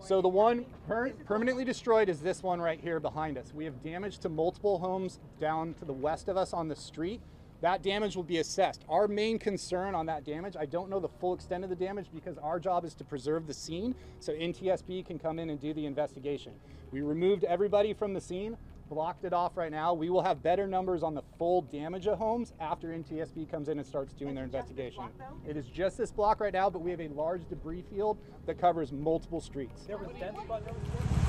So the one permanently destroyed is this one right here behind us. We have damage to multiple homes down to the west of us on the street. That damage will be assessed. Our main concern on that damage, I don't know the full extent of the damage because our job is to preserve the scene so NTSB can come in and do the investigation. We removed everybody from the scene, blocked it off right now. We will have better numbers on the full damage of homes after NTSB comes in and starts doing their investigation. It is just this block right now, but we have a large debris field that covers multiple streets. There was dense, but there was